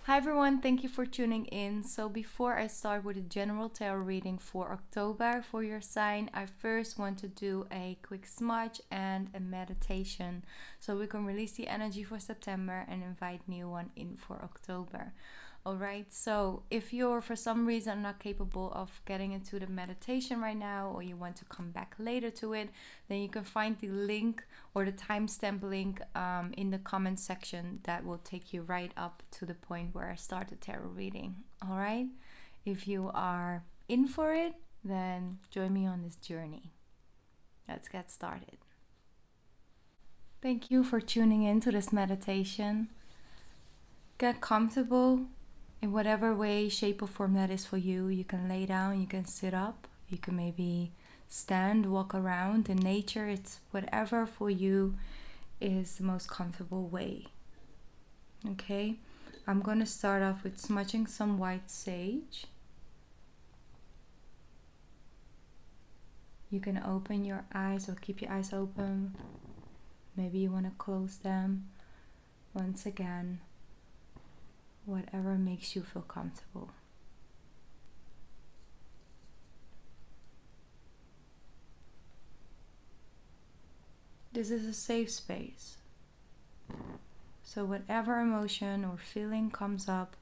Hi everyone, thank you for tuning in. So before I start with a general tarot reading for October for your sign, I first want to do a quick smudge and a meditation so we can release the energy for September and invite new one in for October. Alright, so if you're for some reason not capable of getting into the meditation right now, or you want to come back later to it, then you can find the link or the timestamp link in the comment section. That will take you right up to the point where I start the tarot reading. Alright, if you are in for it, then join me on this journey. Let's get started. Thank you for tuning in to this meditation. Get comfortable in whatever way, shape, or form that is for you. You can lay down, you can sit up, you can maybe stand, walk around in nature. It's whatever for you is the most comfortable way. Okay, I'm going to start off with smudging some white sage. You can open your eyes or keep your eyes open. Maybe you want to close them. Once again, whatever makes you feel comfortable. This is a safe space. So whatever emotion or feeling comes up,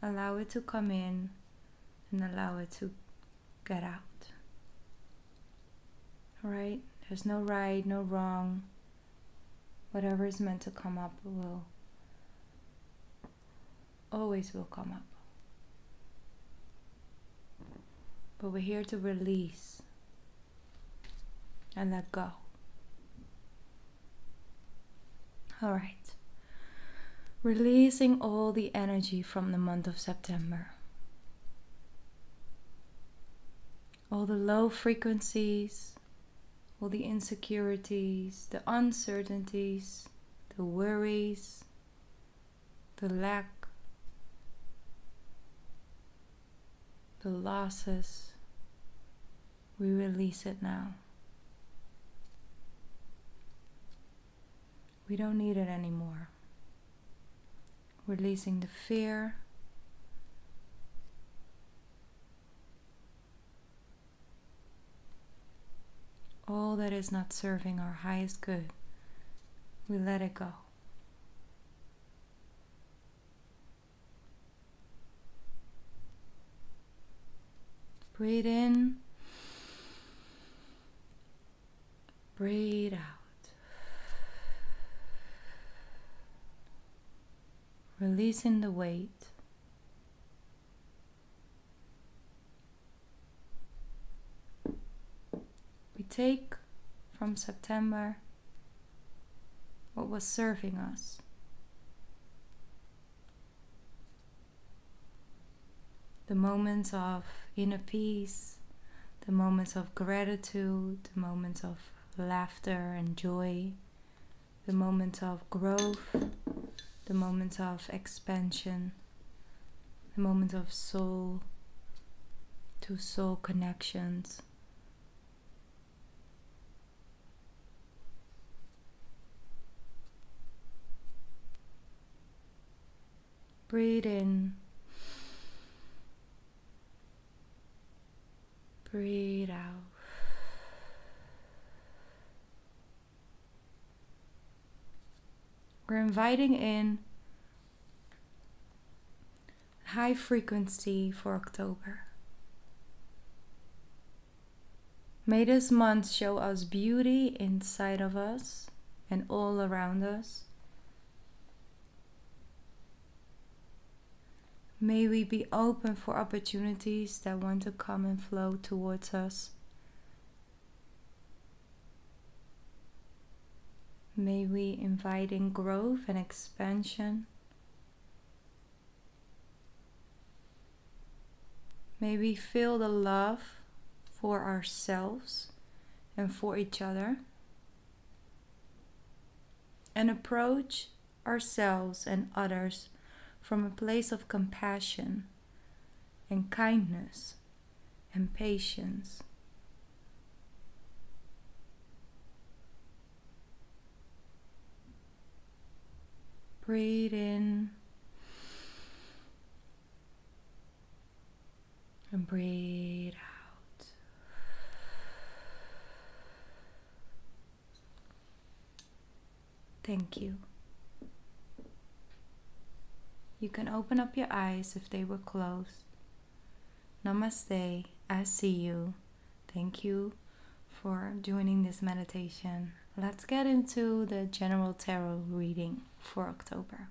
allow it to come in and allow it to get out. Alright? There's no right, no wrong. Whatever is meant to come up will always come up. But we're here to release and let go. Alright. Releasing all the energy from the month of September. All the low frequencies, all the insecurities, the uncertainties, the worries, the lack, the losses. We release it now. We don't need it anymore. Releasing the fear, all that is not serving our highest good. We let it go. Breathe in, breathe out. Releasing the weight. We take from September what was serving us. The moments of inner peace, the moments of gratitude, the moments of laughter and joy, the moments of growth, the moments of expansion, the moments of soul to soul connections. Breathe in, breathe out. We're inviting in high frequency for October. May this month show us beauty inside of us and all around us. May we be open for opportunities that want to come and flow towards us. May we invite in growth and expansion. May we feel the love for ourselves and for each other, and approach ourselves and others from a place of compassion and kindness and patience. Breathe in Thank you. You can open up your eyes if they were closed. Namaste. I see you. Thank you for joining this meditation. Let's get into the general tarot reading for October.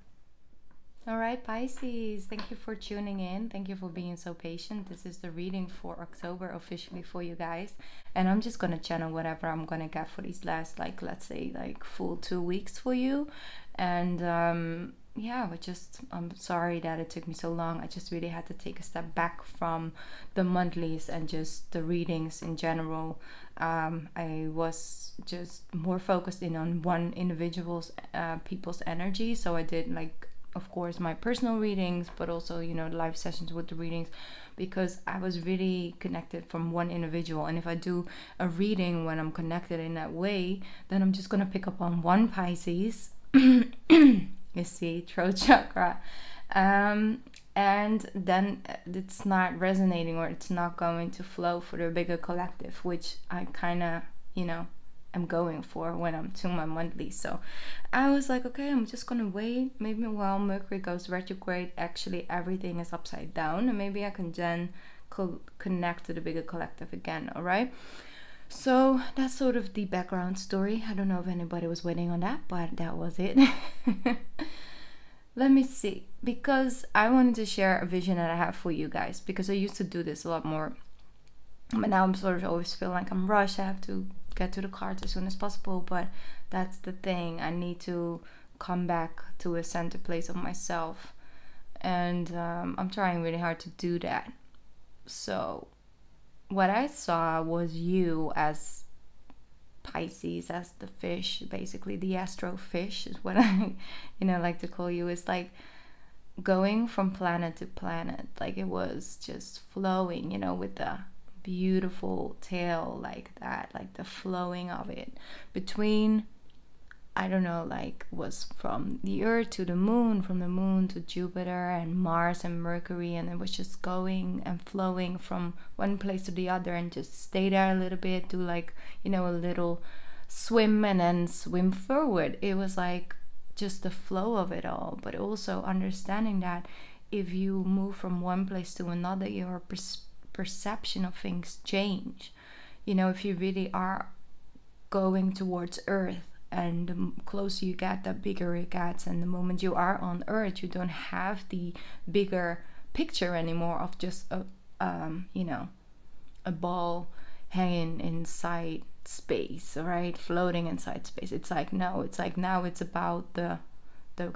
All right, Pisces, thank you for tuning in. Thank you for being so patient. This is the reading for October officially for you guys. And I'm just going to channel whatever I'm going to get for these last, like, let's say, like, full 2 weeks for you. And yeah, I'm sorry that it took me so long. I just really had to take a step back from the monthlies and just the readings in general. I was just more focused in on one individual's, people's energy. So I did, like, of course, my personal readings, but also, you know, live sessions with the readings, because I was really connected from one individual. And if I do a reading when I'm connected in that way, then I'm just going to pick up on one Pisces, you see, throat chakra. And then it's not resonating, or it's not going to flow for the bigger collective, which I kind of, you know, I'm going for when I'm to my monthly. So I was like, okay, I'm just gonna wait. Maybe while Mercury goes retrograde, actually everything is upside down, and maybe I can then connect to the bigger collective again. All right, so that's sort of the background story. I don't know if anybody was waiting on that, but that was it. Let me see, because I wanted to share a vision that I have for you guys, because I used to do this a lot more, but now I'm sort of always feel like I'm rushed. I have to get to the cards as soon as possible, but that's the thing. I need to come back to a center place of myself, and I'm trying really hard to do that. So what I saw was you as Pisces, as the fish, basically the astro fish is what I like to call you. It's like going from planet to planet, like it was just flowing, you know, with the beautiful tail like that, like the flowing of it between, I don't know, like was from the earth to the moon, from the moon to Jupiter and Mars and Mercury, and it was just going and flowing from one place to the other, and just stay there a little bit, do like, you know, a little swim and then swim forward. It was like just the flow of it all, but also understanding that if you move from one place to another, your perception of things change. You know, if you really are going towards Earth, and the closer you get, the bigger it gets, and the moment you are on Earth, you don't have the bigger picture anymore of just a ball hanging inside space, right, floating inside space. It's like, no, it's like now it's about the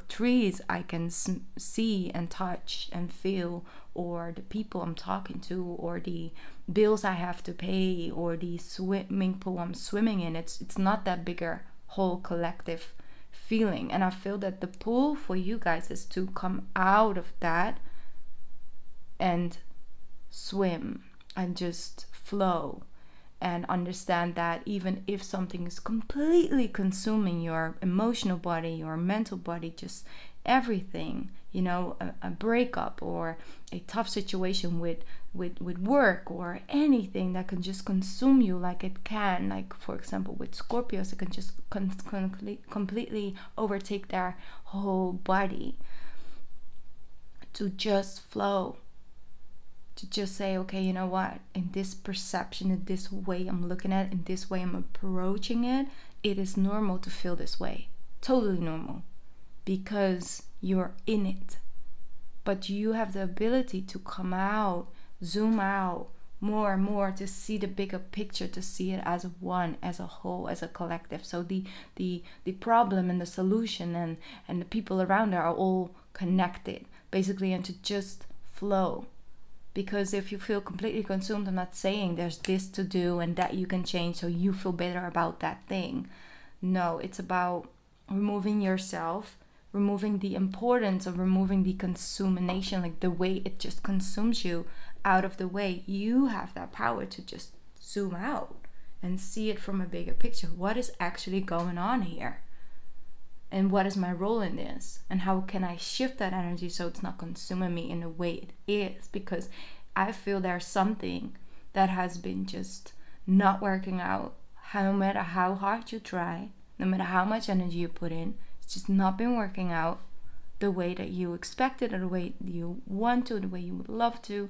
trees I can see and touch and feel, or the people I'm talking to, or the bills I have to pay, or the swimming pool I'm swimming in. It's not that bigger whole collective feeling. And I feel that the pull for you guys is to come out of that and swim and just flow, and understand that even if something is completely consuming your emotional body, your mental body, just everything, you know, a breakup or a tough situation with work, or anything that can just consume you, like it can, like for example with Scorpios, it can just completely overtake their whole body, to just flow, to just say, okay, you know what, in this perception, in this way I'm looking at it, in this way I'm approaching it, it is normal to feel this way, totally normal, because you're in it. But you have the ability to come out, zoom out more and more, to see the bigger picture, to see it as one, as a whole, as a collective. So the problem and the solution and the people around are all connected, basically, and to just flow. Because if you feel completely consumed, I'm not saying there's this to do and that you can change so you feel better about that thing. No, it's about removing yourself, removing the importance of removing the consumation, like the way it just consumes you, out of the way. You have that power to just zoom out and see it from a bigger picture. What is actually going on here? And what is my role in this? And how can I shift that energy so it's not consuming me in the way it is? Because I feel there's something that has been just not working out. No matter how hard you try, no matter how much energy you put in, just not been working out the way that you expected, or the way you want to, the way you would love to,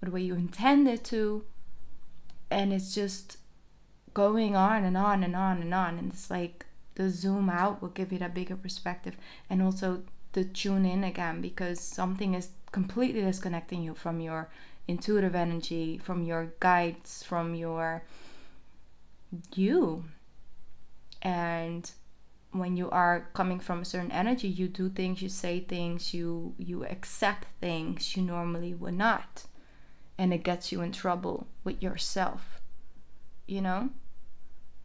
or the way you intended to. And it's just going on and on and on and on. And it's like the zoom out will give you that bigger perspective, and also to tune in again, because something is completely disconnecting you from your intuitive energy, from your guides, from your you. And when you are coming from a certain energy, you do things, you say things, you accept things you normally would not, and it gets you in trouble with yourself, you know.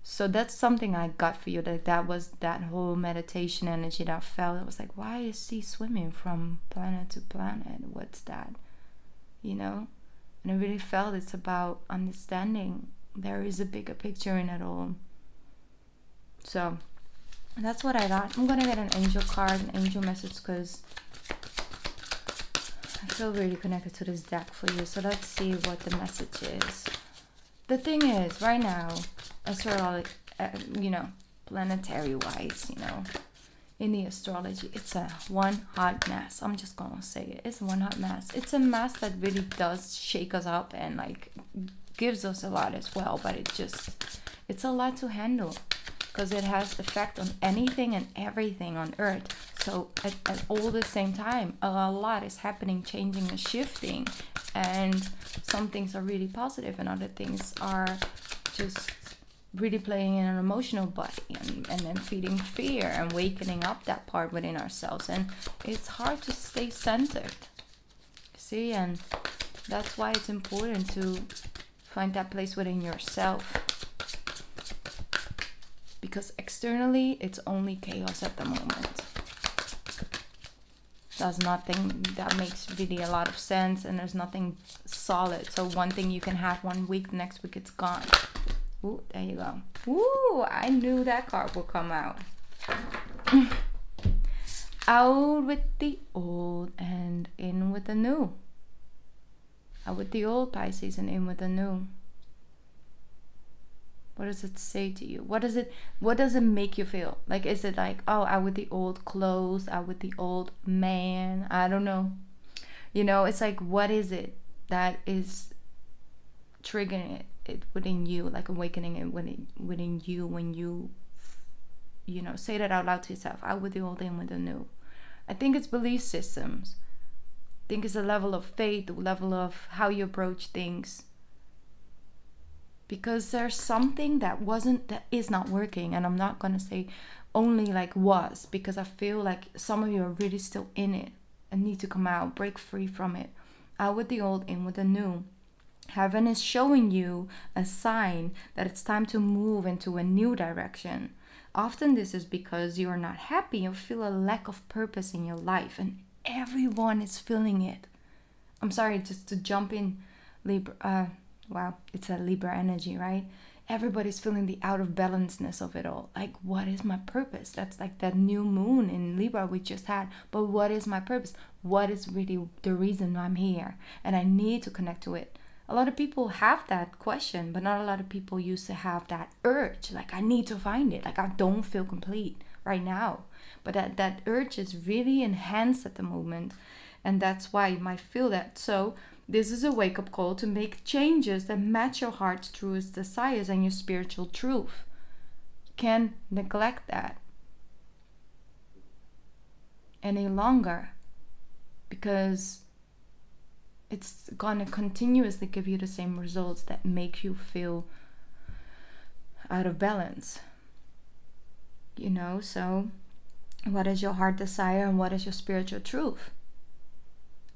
So that's something I got for you, that was that whole meditation energy that I felt. I was like, why is he swimming from planet to planet? What's that? You know? And I really felt it's about understanding there is a bigger picture in it all. So that's what I got. I'm gonna get an angel card, an angel message, because I feel really connected to this deck for you. So let's see what the message is. The thing is, right now, astrology, planetary wise, in the astrology, it's a one hot mess. I'm just gonna say it. It's a one hot mess. It's a mess that really does shake us up and like gives us a lot as well. But it's a lot to handle, because it has effect on anything and everything on Earth. So at all the same time, a lot is happening, changing and shifting. And some things are really positive, and other things are just really playing in an emotional body, and then feeding fear and wakening up that part within ourselves. And it's hard to stay centered, see? And that's why it's important to find that place within yourself, because externally it's only chaos at the moment. There's nothing that makes really a lot of sense, and there's nothing solid. So one thing you can have one week, the next week it's gone. Ooh, there you go. Ooh, I knew that card would come out. Out with the old and in with the new. Out with the old, Pisces, and in with the new. What does it say to you? What does it make you feel? Like, is it like, oh, out with the old clothes, out with the old man? I don't know. It's like, what is it that is triggering it within you, like awakening it within you when you say that out loud to yourself, out with the old, in with the new. I think it's belief systems. I think it's a level of faith, a level of how you approach things. Because there's something that is not working. And I'm not going to say only like was, because I feel like some of you are really still in it and need to come out, break free from it. Out with the old, in with the new. Heaven is showing you a sign that it's time to move into a new direction. Often this is because you are not happy, you feel a lack of purpose in your life, and everyone is feeling it. I'm sorry, just to jump in, Libra. Wow, it's a Libra energy, right? Everybody's feeling the out of balanceness of it all. Like, what is my purpose? That's like that new moon in Libra we just had. But what is my purpose? What is really the reason I'm here? And I need to connect to it. A lot of people have that question, but not a lot of people used to have that urge. Like, I need to find it. Like, I don't feel complete right now. But that urge is really enhanced at the moment. And that's why you might feel that. So this is a wake-up call to make changes that match your heart's truest desires and your spiritual truth. You can't neglect that any longer, because it's gonna continuously give you the same results that make you feel out of balance. So what is your heart desire and what is your spiritual truth?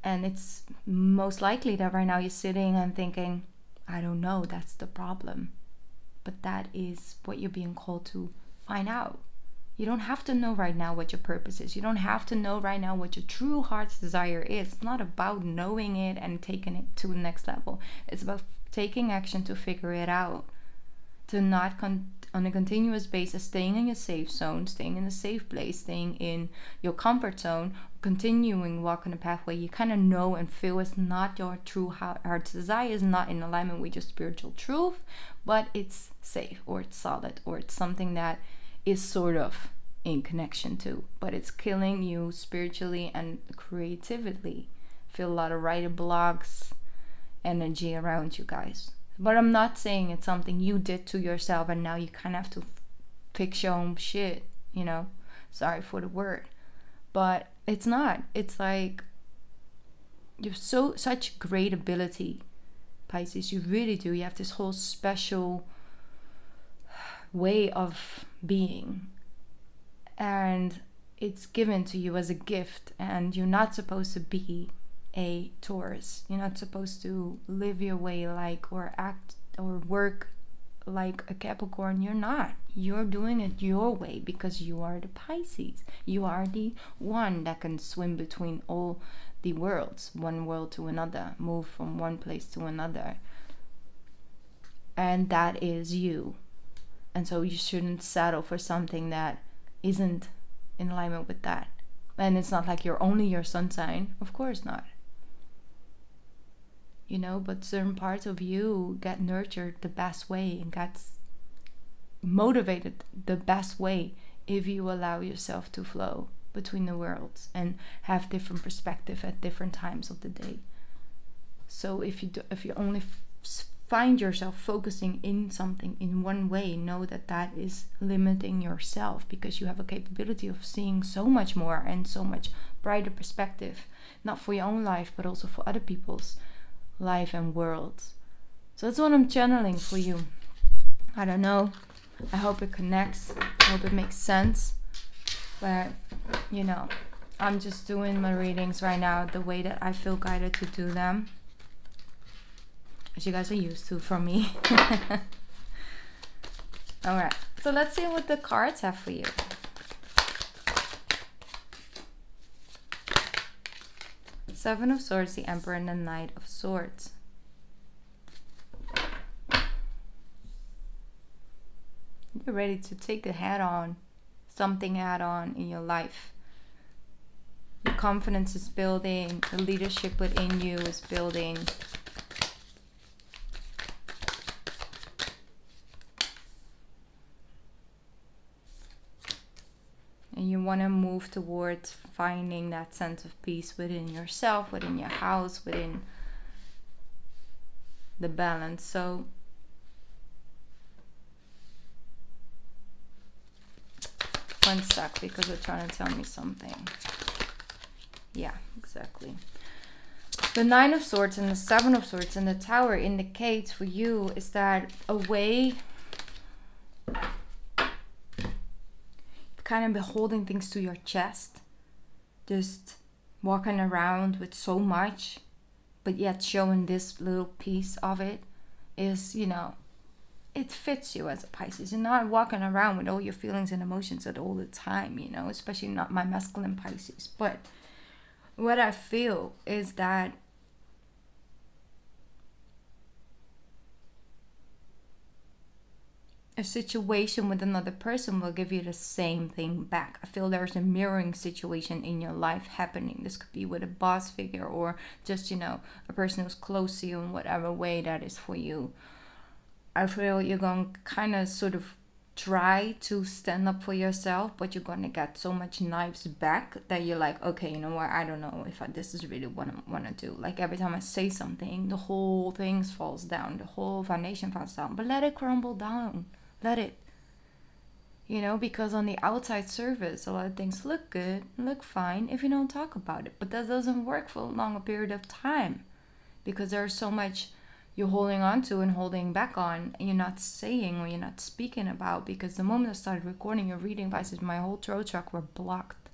And it's most likely that right now you're sitting and thinking, I don't know, that's the problem. But that is what you're being called to find out. You don't have to know right now what your purpose is. You don't have to know right now what your true heart's desire is. It's not about knowing it and taking it to the next level. It's about taking action to figure it out. To not on a continuous basis staying in your safe zone, staying in a safe place, staying in your comfort zone, continuing walking a pathway you kind of know and feel is not your true heart's desire, is not in alignment with your spiritual truth, but it's safe, or it's solid, or it's something that is sort of in connection to, but it's killing you spiritually and creatively. Feel a lot of writer blocks energy around you guys. But I'm not saying it's something you did to yourself and now you kind of have to fix your own shit, you know. Sorry for the word, but it's not. It's like you have such great ability, Pisces. You really do. You have this whole special way of being, and it's given to you as a gift, and you're not supposed to be a Taurus. You're not supposed to live your way like, or act or work like a Capricorn. You're not. You're doing it your way because you are the Pisces. You are the one that can swim between all the worlds, one world to another, move from one place to another, and that is you. And so you shouldn't settle for something that isn't in alignment with that. And it's not like you're only your sun sign, of course not, you know, but certain parts of you get nurtured the best way and gets motivated the best way if you allow yourself to flow between the worlds and have different perspective at different times of the day. So if you only find yourself focusing in something in one way, know that that is limiting yourself, because you have a capability of seeing so much more and so much brighter perspective, not for your own life but also for other people's life and worlds. So that's what I'm channeling for you. I don't know, I hope it connects, I hope it makes sense, but you know, I'm just doing my readings right now the way that I feel guided to do them, as you guys are used to from me. Alright, so let's see what the cards have for you. Seven of Swords, the Emperor, and the Knight of Swords. You're ready to take a something head on in your life. Your confidence is building, the leadership within you is building. And you want to move towards finding that sense of peace within yourself, within your house, within the balance. So one sec, because they're trying to tell me something. Yeah, exactly. The Nine of Swords and the Seven of Swords and the Tower indicates for you is that a way kind of be holding things to your chest, just walking around with so much, but yet showing this little piece of it is, you know, it fits you as a Pisces. You're not walking around with all your feelings and emotions at all the time, you know, especially not my masculine Pisces. But what I feel is that a situation with another person will give you the same thing back. I feel there's a mirroring situation in your life happening. This could be with a boss figure or just, you know, a person who's close to you in whatever way that is for you. I feel you're going to kind of sort of try to stand up for yourself, but you're going to get so much knives back that you're like, okay, you know what, I don't know if this is really what I want to do. Like every time I say something, the whole thing falls down, the whole foundation falls down. But let it crumble down. Let it, you know, because on the outside surface, a lot of things look good, look fine if you don't talk about it. But that doesn't work for a longer period of time, because there's so much you're holding on to and holding back on, and you're not saying or you're not speaking about. Because the moment I started recording your reading, Pisces, my whole throat chakra were blocked,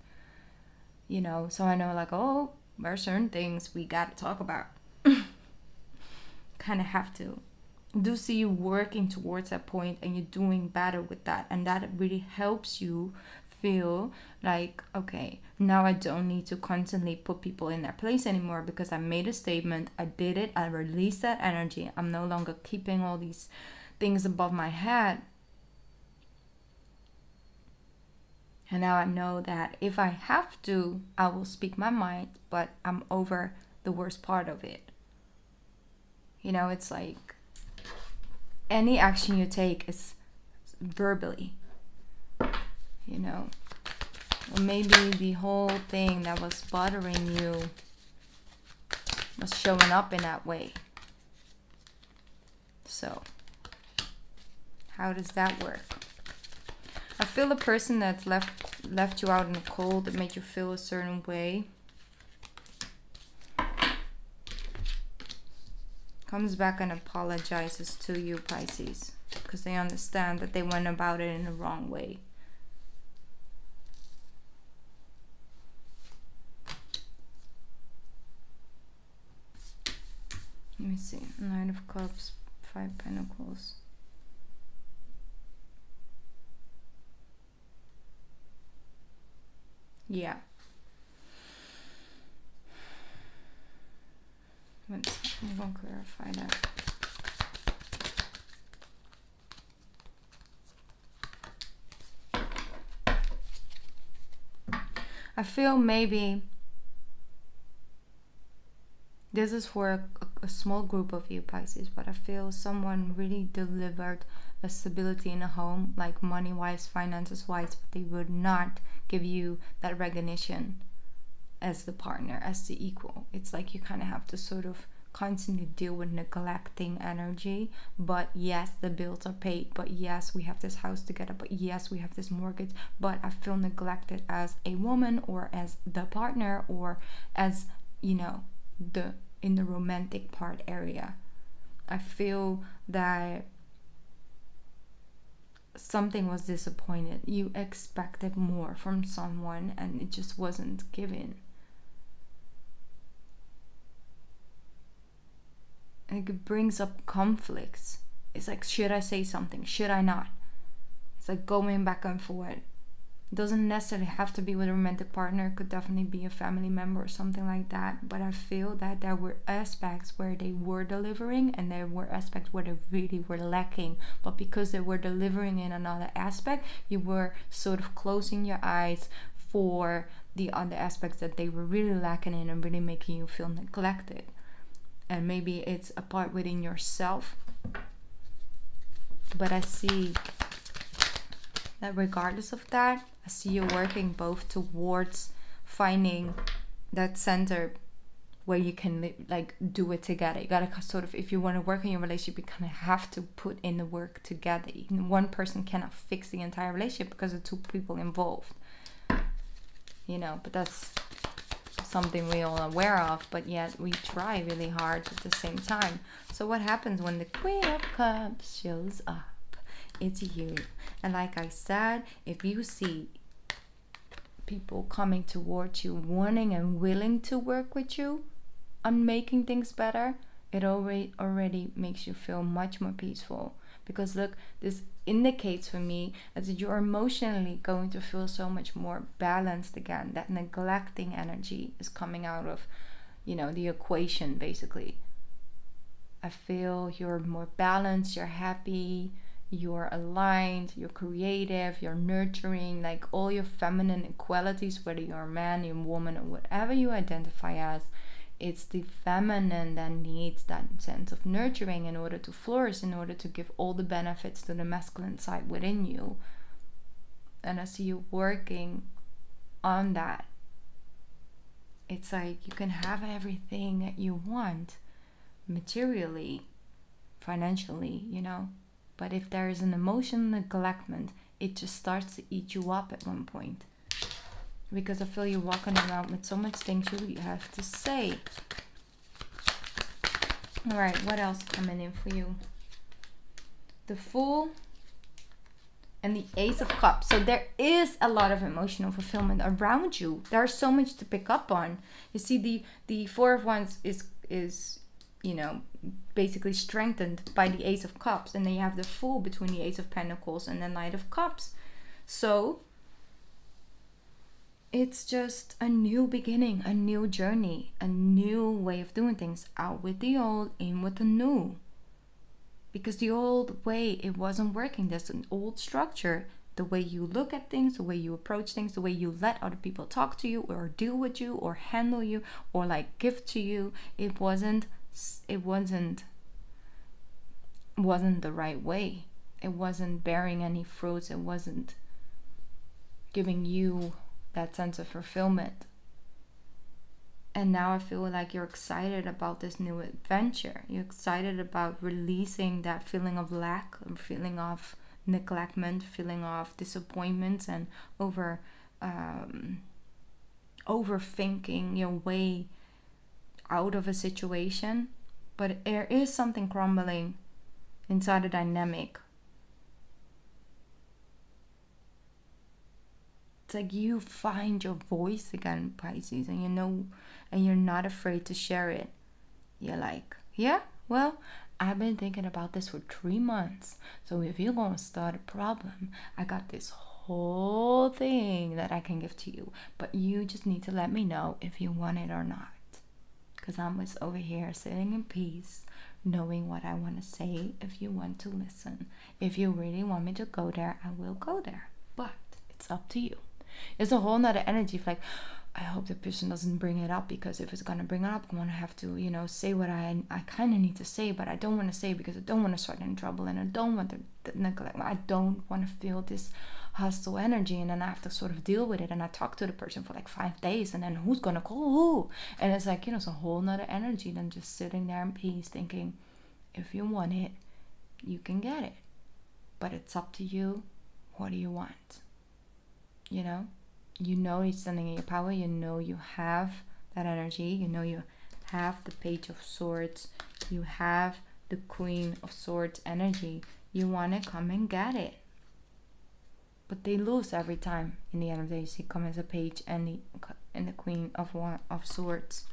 you know. So I know, like, oh, there are certain things we got to talk about. Kind of have to. Do see you working towards that point, and you're doing better with that, and that really helps you feel like, okay, now I don't need to constantly put people in their place anymore, because I made a statement, I did it, I released that energy. I'm no longer keeping all these things above my head, and now I know that if I have to, I will speak my mind, but I'm over the worst part of it. You know, it's like any action you take is verbally, you know. Or maybe the whole thing that was bothering you was showing up in that way. So, how does that work? I feel the person that left you out in the cold, that made you feel a certain way, comes back and apologizes to you, Pisces, because they understand that they went about it in the wrong way. Let me see. Knight of Cups, 5 Pentacles. Yeah. I'm going to clarify that. I feel maybe this is for a small group of you, Pisces, but I feel someone really delivered a stability in a home, like money-wise, finances-wise, but they would not give you that recognition as the partner, as the equal. It's like you kind of have to sort of constantly deal with neglecting energy. But yes, the bills are paid, but yes, we have this house together, but yes, we have this mortgage, but I feel neglected as a woman, or as the partner, or as, you know, in the romantic part area. I feel that something was disappointed. You expected more from someone and it just wasn't given. And it brings up conflicts. It's like, should I say something? Should I not? It's like going back and forth. It doesn't necessarily have to be with a romantic partner. It could definitely be a family member or something like that. But I feel that there were aspects where they were delivering, and there were aspects where they really were lacking. But because they were delivering in another aspect, you were sort of closing your eyes for the other aspects that they were really lacking in and really making you feel neglected. And maybe it's a part within yourself. But I see that regardless of that, I see you working both towards finding that center where you can like do it together. You gotta sort of, if you want to work in your relationship, you kind of have to put in the work together. One person cannot fix the entire relationship because of two people involved, you know. But that's something we all aware of, but yet we try really hard at the same time. So what happens when the Queen of Cups shows up? It's you. And like I said, if you see people coming towards you, wanting and willing to work with you on making things better, it already makes you feel much more peaceful. Because look, this indicates for me that you're emotionally going to feel so much more balanced again. That neglecting energy is coming out of, you know, the equation basically. I feel you're more balanced, you're happy, you're aligned, you're creative, you're nurturing, like all your feminine qualities, whether you're a man, you're a woman, or whatever you identify as. It's the feminine that needs that sense of nurturing in order to flourish, in order to give all the benefits to the masculine side within you. And I see you working on that. It's like you can have everything that you want materially, financially, you know. But if there is an emotional neglectment, it just starts to eat you up at one point. Because I feel you're walking around with so much things you have to say. Alright, what else coming in for you? The Fool and the Ace of Cups. So there is a lot of emotional fulfillment around you. There's so much to pick up on. You see, the Four of Wands is you know, basically strengthened by the Ace of Cups. And then you have the Fool between the Ace of Pentacles and the Knight of Cups. So it's just a new beginning, a new journey, a new way of doing things. Out with the old, in with the new. Because the old way, it wasn't working. There's an old structure. The way you look at things, the way you approach things, the way you let other people talk to you or deal with you or handle you or like give to you, it wasn't the right way. It wasn't bearing any fruits. It wasn't giving you that sense of fulfillment. And now I feel like you're excited about this new adventure. You're excited about releasing that feeling of lack, feeling of neglectment, feeling of disappointments, and overthinking your way out of a situation. But there is something crumbling inside the dynamic. It's like you find your voice again, Pisces, and you know, and you're not afraid to share it. You're like, yeah, well, I've been thinking about this for 3 months. So if you're going to start a problem, I got this whole thing that I can give to you. But you just need to let me know if you want it or not. Because I'm just over here sitting in peace, knowing what I want to say if you want to listen. If you really want me to go there, I will go there. But it's up to you. It's a whole nother energy of like, I hope the person doesn't bring it up, because if it's gonna bring it up, I'm gonna have to, say what I kind of need to say, but I don't want to say because I don't want to start in trouble, and I don't want the neglect. I don't want to feel this hostile energy, and then I have to sort of deal with it. And I talk to the person for like 5 days, and then who's gonna call who? And it's like, it's a whole nother energy than just sitting there in peace thinking, if you want it, you can get it, but it's up to you. What do you want? You're standing in your power. You have that energy. You have the Page of Swords. You have the Queen of Swords energy. You want to come and get it. But they lose every time in the end of the day. You see, come as a page and the Queen of Swords.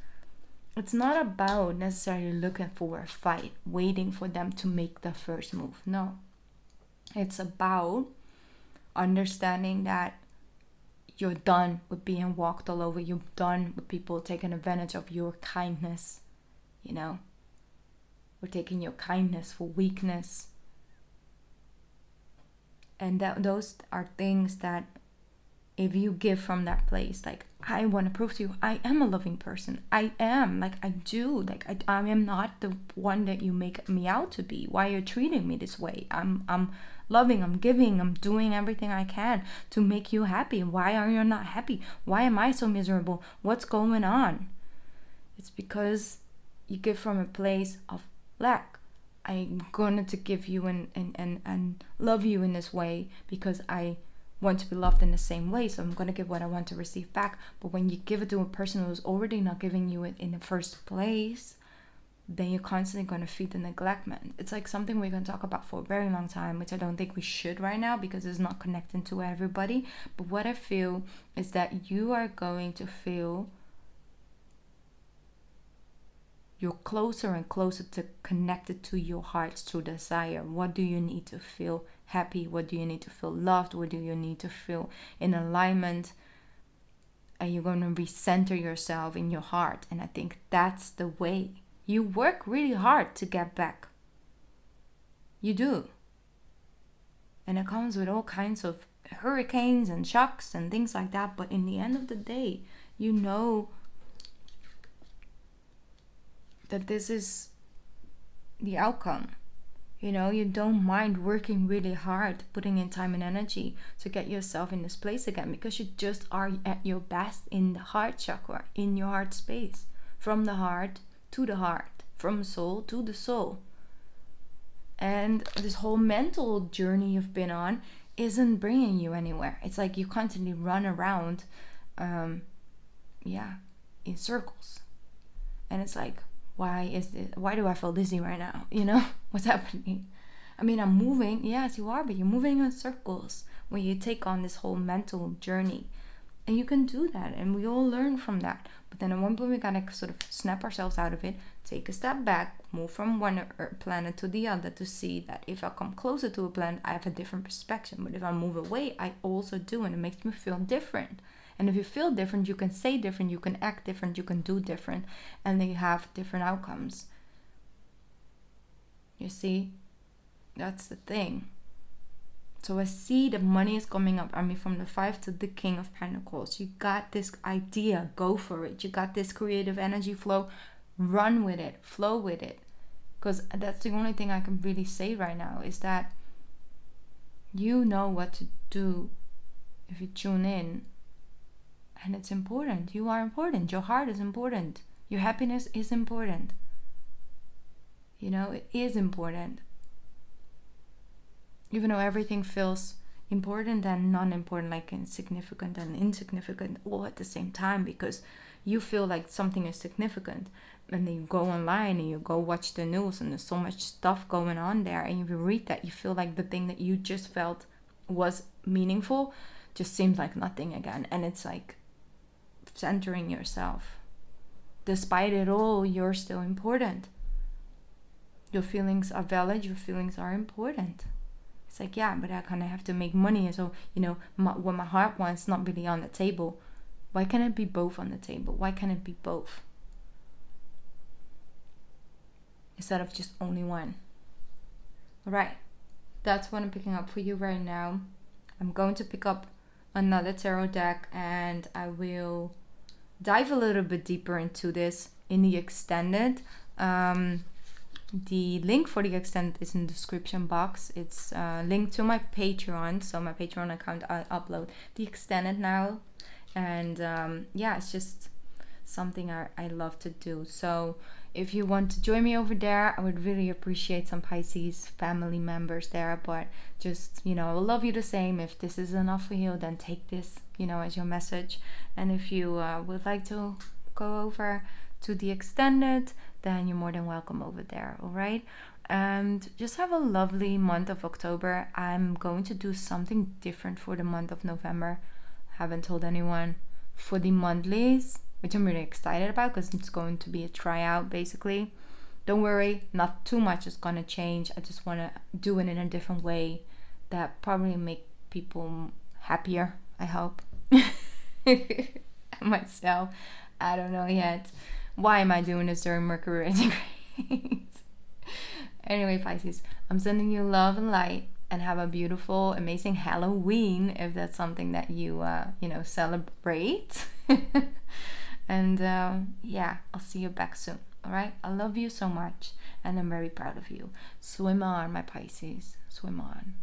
It's not about necessarily looking for a fight, waiting for them to make the first move. No. It's about understanding that you're done with being walked all over. You're done with people taking advantage of your kindness. We're taking your kindness for weakness. And those are things that if you give from that place, like, I want to prove to you, I am a loving person. I am, like, I do. Like, I am not the one that you make me out to be. Why you're treating me this way? I'm loving, I'm giving, I'm doing everything I can to make you happy. Why are you not happy? Why am I so miserable? What's going on? It's because you give from a place of lack. I'm going to give you and love you in this way because I want to be loved in the same way. So I'm going to give what I want to receive back. But when you give it to a person who's already not giving you it in the first place, then you're constantly going to feed the neglectment. It's like something we're going to talk about for a very long time, which I don't think we should right now because it's not connecting to everybody. But what I feel is that you are going to feel you're closer and closer to connected to your heart's true desire. What do you need to feel happy? What do you need to feel loved? What do you need to feel in alignment? And you're going to recenter yourself in your heart. And I think that's the way. You work really hard to get back. You do. And it comes with all kinds of hurricanes and shocks and things like that. But in the end of the day, you know that this is the outcome. You don't mind working really hard, putting in time and energy to get yourself in this place again, because you just are at your best in the heart chakra, in your heart space, from the heart to the heart, from soul to the soul. And this whole mental journey you've been on isn't bringing you anywhere. It's like you constantly run around in circles. And it's like, why do I feel dizzy right now? What's happening? I mean, I'm moving. Yes, you are, but you're moving in circles when you take on this whole mental journey. And you can do that, and we all learn from that. But then at one point we gotta sort of snap ourselves out of it, take a step back, move from one planet to the other to see that if I come closer to a planet, I have a different perspective. But if I move away, I also do, and it makes me feel different. And if you feel different, you can say different, you can act different, you can do different, and they have different outcomes. You see, that's the thing. So I see the money is coming up. I mean, from the 5 to the King of Pentacles. You got this idea, go for it. You got this creative energy flow, run with it, flow with it. Because that's the only thing I can really say right now is that you know what to do if you tune in And it's important. You are important. Your heart is important. Your happiness is important. You know, it is important. Even though everything feels important and non-important, like insignificant and insignificant all at the same time, because you feel like something is significant, and then you go online and you go watch the news and there's so much stuff going on there, and if you read that, you feel like the thing that you just felt was meaningful just seems like nothing again. And it's like centering yourself. Despite it all, you're still important. Your feelings are valid. Your feelings are important. It's like, yeah, but I kind of have to make money. And so, you know, what my heart wants not really on the table. Why can't it be both on the table? Why can't it be both? Instead of just only one. All right. That's what I'm picking up for you right now. I'm going to pick up another tarot deck, and I will dive a little bit deeper into this in the extended. The link for the extended is in the description box. It's linked to my Patreon. So my Patreon account, I upload the extended now. And yeah, it's just something I love to do. So if you want to join me over there, I would really appreciate some Pisces family members there. But just, you know, I will love you the same. If this is enough for you, then take this, you know, as your message. And if you would like to go over to the extended, then you're more than welcome over there. All right. And just have a lovely month of October. I'm going to do something different for the month of November. Haven't told anyone. For the monthlies, which I'm really excited about because it's going to be a tryout basically. Don't worry, not too much is going to change. I just want to do it in a different way that probably make people happier, I hope. Myself, I don't know yet. Why am I doing this during Mercury retrograde? Anyway, Pisces, I'm sending you love and light, and have a beautiful, amazing Halloween if that's something that you, you know, celebrate. And yeah, I'll see you back soon. All right? I love you so much, and I'm very proud of you. Swim on, my Pisces. Swim on.